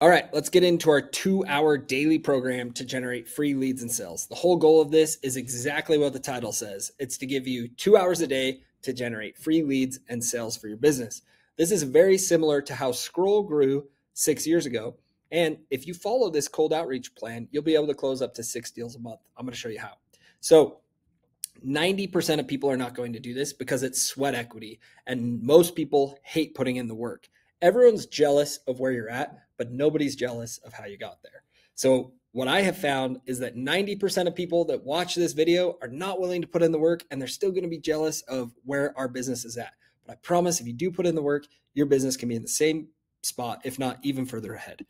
All right, let's get into our 2-hour daily program to generate free leads and sales. The whole goal of this is exactly what the title says. It's to give you 2 hours a day to generate free leads and sales for your business. This is very similar to how Scroll grew 6 years ago. And if you follow this cold outreach plan, you'll be able to close up to 6 deals a month. I'm going to show you how. So 90% of people are not going to do this because it's sweat equity, and most people hate putting in the work. Everyone's jealous of where you're at, but nobody's jealous of how you got there. So what I have found is that 90% of people that watch this video are not willing to put in the work, and they're still going to be jealous of where our business is at. But I promise if you do put in the work, your business can be in the same spot, if not even further ahead.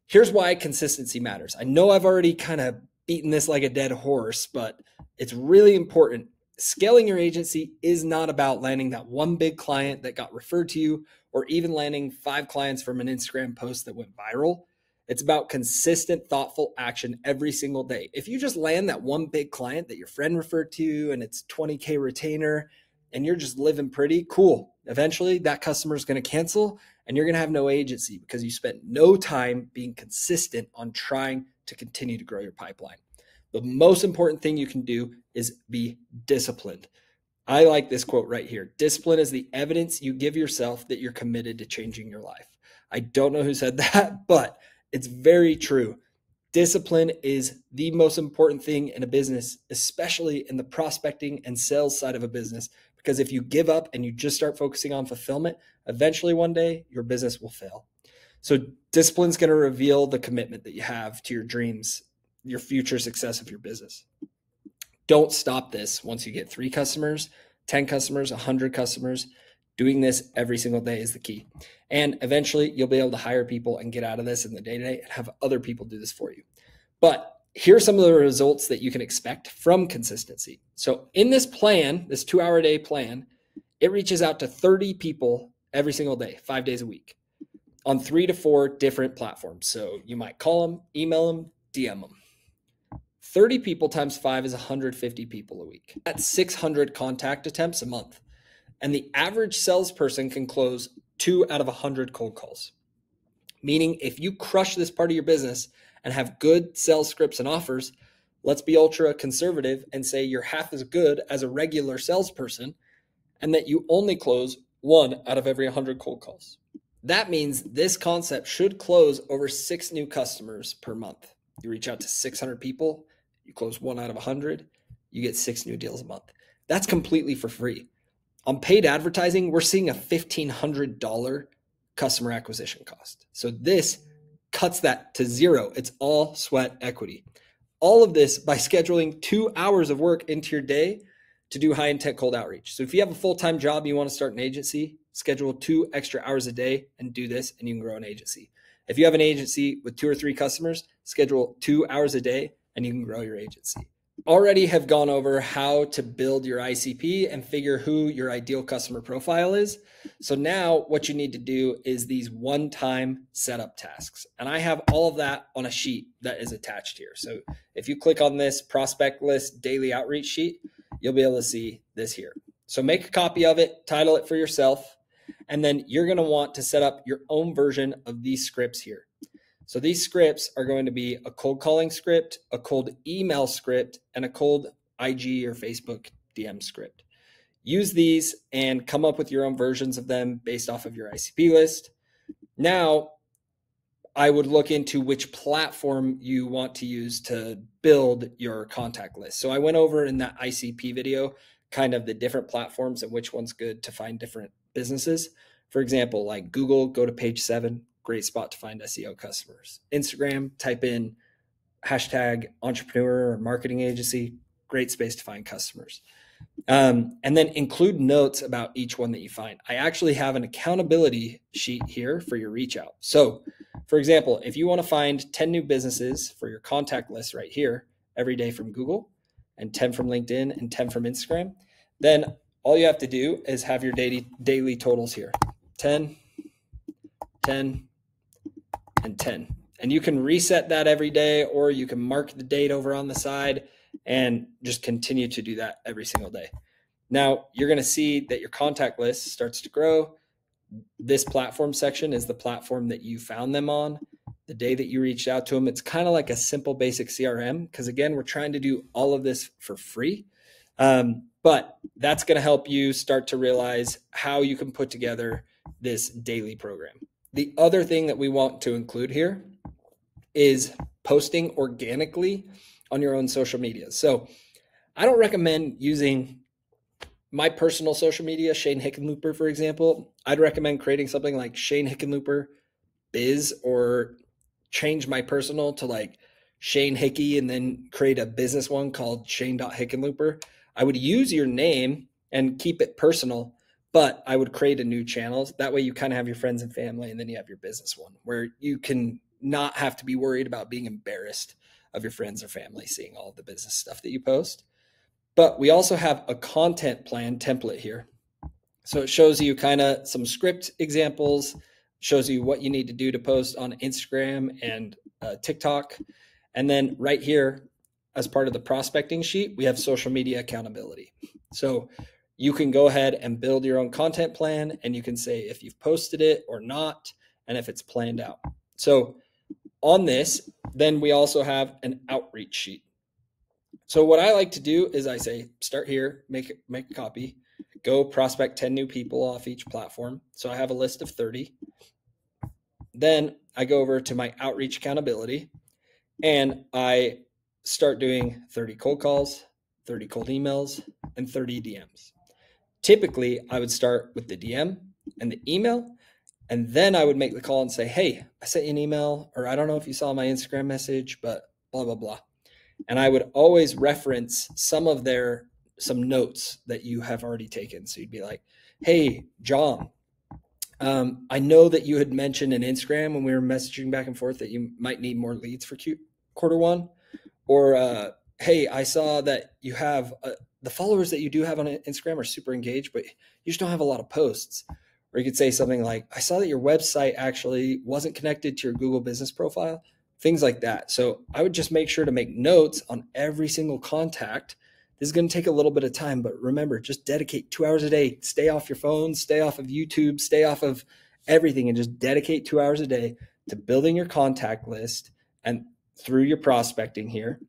Here's why consistency matters. I know I've already kind of beaten this like a dead horse, but it's really important. Scaling your agency is not about landing that one big client that got referred to you, or even landing 5 clients from an Instagram post that went viral. It's about consistent, thoughtful action every single day. If you just land that one big client that your friend referred to you and it's 20K retainer and you're just living pretty, cool. Eventually that customer is going to cancel and you're going to have no agency because you spent no time being consistent on trying to continue to grow your pipeline. The most important thing you can do is be disciplined. I like this quote right here. Discipline is the evidence you give yourself that you're committed to changing your life. I don't know who said that, but it's very true. Discipline is the most important thing in a business, especially in the prospecting and sales side of a business, because if you give up and you just start focusing on fulfillment, eventually one day your business will fail. So discipline is going to reveal the commitment that you have to your dreams, your future success of your business. Don't stop this once you get 3 customers, 10 customers, 100 customers. Doing this every single day is the key. And eventually you'll be able to hire people and get out of this in the day-to-day and have other people do this for you. But here are some of the results that you can expect from consistency. So in this plan, this 2-hour a day plan, it reaches out to 30 people every single day, 5 days a week on 3 to 4 different platforms. So you might call them, email them, DM them. 30 people times 5 is 150 people a week. That's 600 contact attempts a month. And the average salesperson can close 2 out of 100 cold calls. Meaning if you crush this part of your business and have good sales scripts and offers, let's be ultra conservative and say you're half as good as a regular salesperson and that you only close 1 out of every 100 cold calls. That means this concept should close over 6 new customers per month. You reach out to 600 people, you close 1 out of 100, you get 6 new deals a month. That's completely for free. On paid advertising, we're seeing a $1,500 customer acquisition cost. So this cuts that to zero. It's all sweat equity. All of this by scheduling 2 hours of work into your day to do high intent cold outreach. So if you have a full-time job, you want to start an agency, schedule 2 extra hours a day and do this, and you can grow an agency. If you have an agency with 2 or 3 customers, schedule 2 hours a day and you can grow your agency. Already have gone over how to build your ICP and figure who your ideal customer profile is. So now what you need to do is these one-time setup tasks. And I have all of that on a sheet that is attached here. So if you click on this prospect list daily outreach sheet, you'll be able to see this here. So make a copy of it, title it for yourself, and then you're going to want to set up your own version of these scripts here. So these scripts are going to be a cold calling script, a cold email script, and a cold IG or Facebook DM script. Use these and come up with your own versions of them based off of your ICP list. Now, I would look into which platform you want to use to build your contact list. So I went over in that ICP video kind of the different platforms and which one's good to find different businesses. For example, like Google, go to page 7. Great spot to find SEO customers. Instagram, type in hashtag entrepreneur or marketing agency, great space to find customers. And then include notes about each one that you find. I actually have an accountability sheet here for your reach out. So for example, if you want to find 10 new businesses for your contact list right here every day from Google and 10 from LinkedIn and 10 from Instagram, then all you have to do is have your daily totals here. 10, 10, and 10. And you can reset that every day, or you can mark the date over on the side and just continue to do that every single day. Now you're going to see that your contact list starts to grow. This platform section is the platform that you found them on. the day that you reached out to them. It's kind of like a simple basic CRM because, again, we're trying to do all of this for free. But that's going to help you start to realize how you can put together this daily program. The other thing that we want to include here is posting organically on your own social media. So I don't recommend using my personal social media, Shane Hickenlooper, for example. I'd recommend creating something like Shane Hickenlooper Biz, or change my personal to like Shane Hickey and then create a business one called Shane.Hickenlooper. I would use your name and keep it personal, but I would create a new channel. That way you kind of have your friends and family, and then you have your business one where you can not have to be worried about being embarrassed of your friends or family seeing all the business stuff that you post. But we also have a content plan template here. So it shows you kind of some script examples, shows you what you need to do to post on Instagram and TikTok. And then right here, as part of the prospecting sheet, we have social media accountability. So you can go ahead and build your own content plan, and you can say if you've posted it or not, and if it's planned out. So on this, then we also have an outreach sheet. So what I like to do is I say, start here, make a copy, go prospect 10 new people off each platform. So I have a list of 30. Then I go over to my outreach accountability, and I start doing 30 cold calls, 30 cold emails, and 30 DMs. Typically, I would start with the DM and the email, and then I would make the call and say, hey, I sent you an email, or I don't know if you saw my Instagram message, but blah, blah, blah. And I would always reference some notes that you have already taken. So you'd be like, hey, John, I know that you had mentioned in Instagram when we were messaging back and forth that you might need more leads for quarter one. Or, hey, I saw that you have the followers that you do have on Instagram are super engaged, but you just don't have a lot of posts. Or you could say something like, I saw that your website actually wasn't connected to your Google business profile, things like that. So I would just make sure to make notes on every single contact. This is going to take a little bit of time, but remember, just dedicate 2 hours a day. Stay off your phone, stay off of YouTube, stay off of everything, and just dedicate 2 hours a day to building your contact list and through your prospecting here,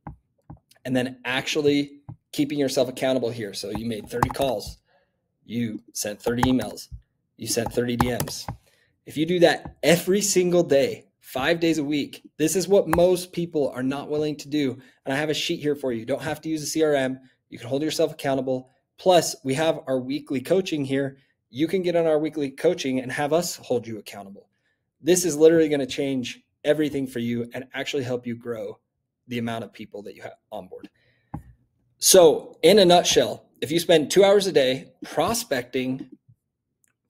and then actually keeping yourself accountable here. So you made 30 calls, you sent 30 emails, you sent 30 DMs. If you do that every single day, 5 days a week, this is what most people are not willing to do. And I have a sheet here for you. You don't have to use a CRM. You can hold yourself accountable. Plus, we have our weekly coaching here. You can get on our weekly coaching and have us hold you accountable. This is literally going to change everything for you and actually help you grow the amount of people that you have on board. So in a nutshell, if you spend 2 hours a day prospecting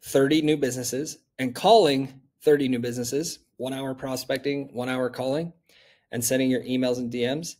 30 new businesses and calling 30 new businesses, 1 hour prospecting, 1 hour calling, and sending your emails and DMs,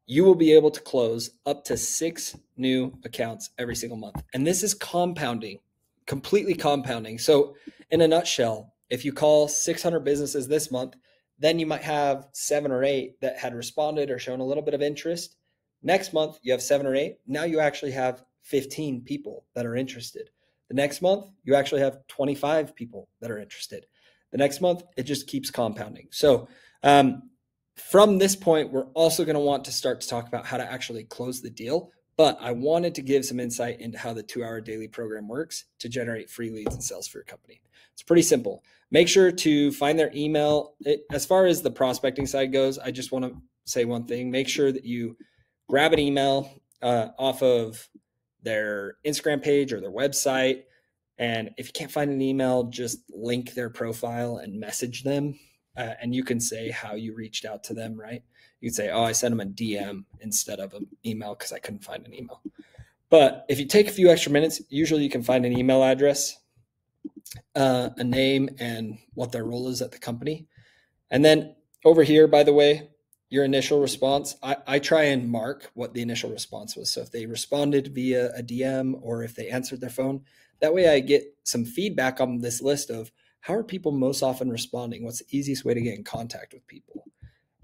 you will be able to close up to 6 new accounts every single month. And this is compounding, completely compounding. So in a nutshell, if you call 600 businesses this month, then you might have 7 or 8 that had responded or shown a little bit of interest. Next month, you have 7 or 8. Now you actually have 15 people that are interested. The next month, you actually have 25 people that are interested. The next month, it just keeps compounding. So from this point, we're also going to want to start to talk about how to actually close the deal. But I wanted to give some insight into how the 2-hour daily program works to generate free leads and sales for your company. It's pretty simple. Make sure to find their email. As far as the prospecting side goes, I just want to say one thing. Make sure that you grab an email off of their Instagram page or their website. And if you can't find an email, just link their profile and message them. And you can say how you reached out to them, right? You can say, oh, I sent them a DM instead of an email because I couldn't find an email. But if you take a few extra minutes, usually you can find an email address, a name, and what their role is at the company. And then over here, by the way, your initial response, I try and mark what the initial response was. So if they responded via a DM or if they answered their phone, that way I get some feedback on this list of how are people most often responding? What's the easiest way to get in contact with people?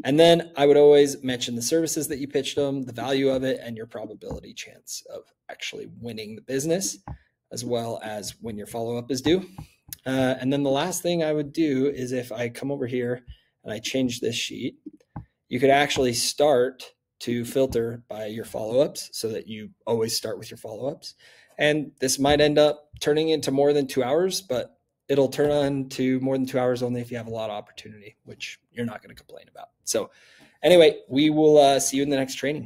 And then I would always mention the services that you pitched them, the value of it, and your probability chance of actually winning the business, as well as when your follow-up is due. And then the last thing I would do is if I come over here and I change this sheet, you could actually start to filter by your follow-ups so that you always start with your follow-ups. And this might end up turning into more than 2 hours, but it'll turn on to more than 2 hours only if you have a lot of opportunity, which you're not going to complain about. So anyway, we will see you in the next training.